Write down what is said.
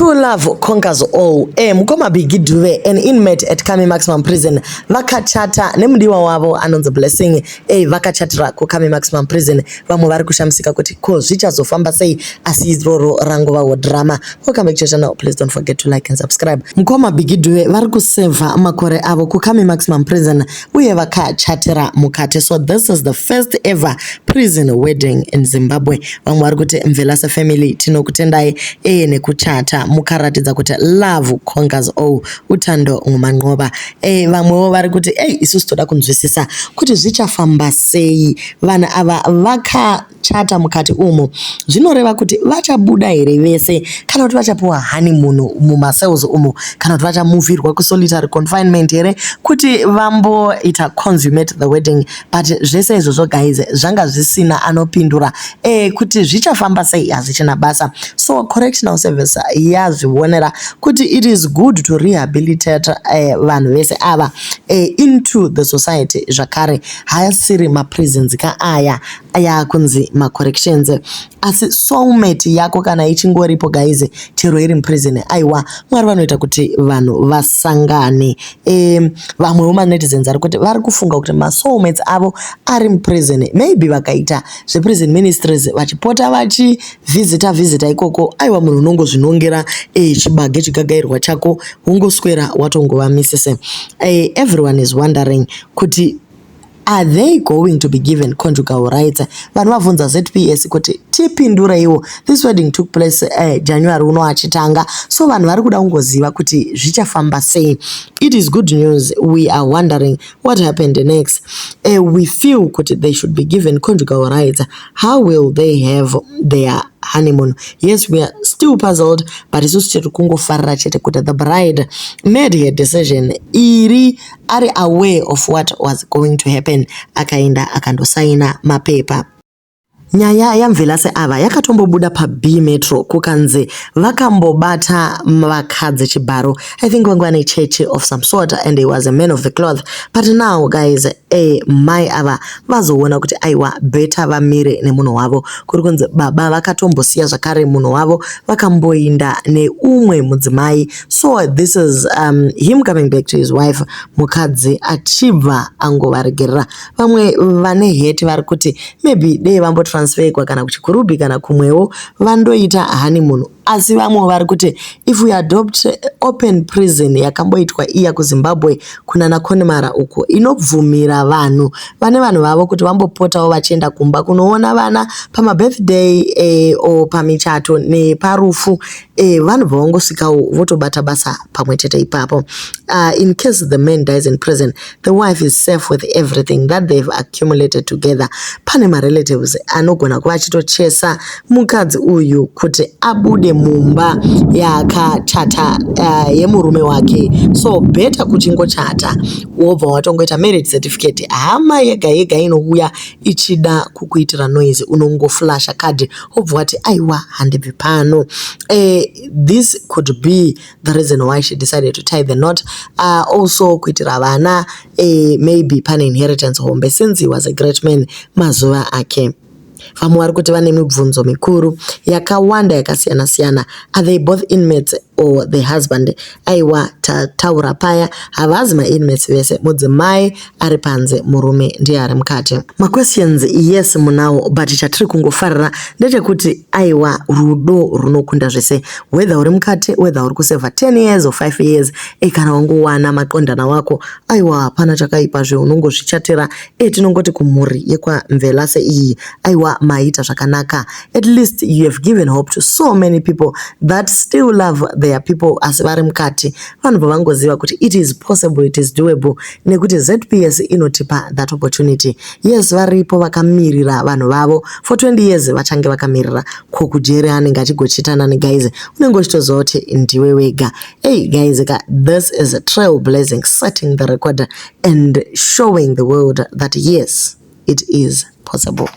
True love conquers all. Mukoma Bigidwe, an inmate at Kami Maximum Prison, vakachata nemudiwa wavo anonzi Blessing. Vakachatira ku Kami Maximum Prison. Vamwe vari kushamsika kuti ko zvichazofamba sei asi iroro rangovawo drama. Welcome back to the channel. Please don't forget to like and subscribe. Mukoma Bigidwe vari kuseva makore avo ku Kami Maximum Prison uye vakachatira mukate. So this is the first ever prison wedding in Zimbabwe. Vamwe vari kuti Mvelase family tinokutendai nekuchata mukaratidza kuti love conquers all, utando ngumanqoba. Vamwewo vari kuti isusu toda kunzwisisa kuti zvichafamba sei. Vanhu ava vakachata mukati umo zvinoreva kuti vachabuda here vese kana kuti vachapiwa honeymoon mumacells umo kana kuti vachamuvhirwa kusolitary confinement here kuti vamboita consummate the wedding. But zvese izvozvo guys zvanga zvisina anopindura kuti zvichafamba sei hazvichina basa. So correctional service yazvionera kuti it is good to rehabilitate vanhu vese ava into the society zvakare haasiri maprisons ka aya kunzi macorrections. Asi soulmate yako kana ichingoripo guys chero iri muprison aiwa Mwari vanoita kuti vanhu vasangane. Vamwewo manetizens ari kuti vari kufunga kuti masoulmates avo ari muprison, maybe vakaita zveprison ministries vachipota vachivhizita ikoko aiwa munhu unongozvinongera chibage chigagairwa chako ungoswera watongova misese. Everyone is wondering kuti are they going to be given conjugal rights? Vanhu vabvunza ZPS kuti tipindureiwo. This wedding took place January uno achitanga. So vanhu vari kuda kungoziva kuti zvichafamba sei. It is good news. We are wondering what happened next. We feel kuti they should be given conjugal rights. How will they have their honeymoon? Yes, we are still puzzled, but isusu chete kungofarira chete kuti the bride made her decision. Ari aware of what was going to happen. Akaenda akandosaina mapepa. Nyaya yaMvelase ava yakatombobuda paB Metro kukanzi vakambobata vakadzi chibharo. I think vangwane cheche of some sort and he was a man of the cloth. But now guys mai ava vazoona kuti aiwa better vamire nemunhu wavo. Kuri kunzi baba vakatombosiya zvakare munhu wavo vakamboinda neumwe mudzimai. So this is him coming back to his wife. Mukadzi achibva angovaregerera. Vamwe vane hate vari kuti maybe dei vambo transfer kana kuchikurubhi kana kumwewo vandoita honeymoon. Asi vamwe vari kuti if we adopt open prison yakamboitwa iya kuZimbabwe kuna naKonimara uko inobvumira vanhu vane vanhu vavo kuti vambopotawo vachienda kumba kunoona vana pamabirthday o pamichato neparufu. Vanhu vavangosvikawo votobata basa pamwe chete ipapo. In case the man dies in prison, the wife is safe with everything that they've accumulated together. Pane marelatives anogona kuva achitochesa mukadzi uyu kuti abude mumba yakachata yemurume wake. So better kuchingochata wobva watongoita marriage certificate. Hama yega yega inouya ichida kukuitira noise unongoflasha card wobva wati aiwa handibvi pano. This could be the reason why she decided to tie the knot. Also kuitira vana maybe pane inheritance hombe since he was a great man mazuva ake. Vamwe vari kuti vane mibvunzo mikuru yakawanda yakasiyana siyana. Are they both inmates or the husband? Aiwa taura paya havazi ma-inmates vese, mudzimai ari panze, murume ndiye ari mukati. Ma-questions yes munawo, but chatiri kungofarira ndechekuti aiwa rudo runokunda zvese. Whether uri mukati, whether uri kuseva 10 years or 5 years, kana wangowana maqondana wako, aiwa hapana chakaipa zveunongozvichatira. Tinongoti kumhuri yekwaMvelase iyi aiwa maita zvakanaka. At least you have given hope to so many people that still love their people asi vari mukati. Vanhu vavangoziva kuti it is possible, it is doable, nekuti ZPS inotipa that opportunity. Yes, varipo vakamirira vanhu vavo for 20 years vachange vakamirira kokujeri anenge achigochitana neguys. Unenge uchitoziva kuti ndiwe wega. Hey guys, this is a trailblazing, setting the record and showing the world that yes, it is possible.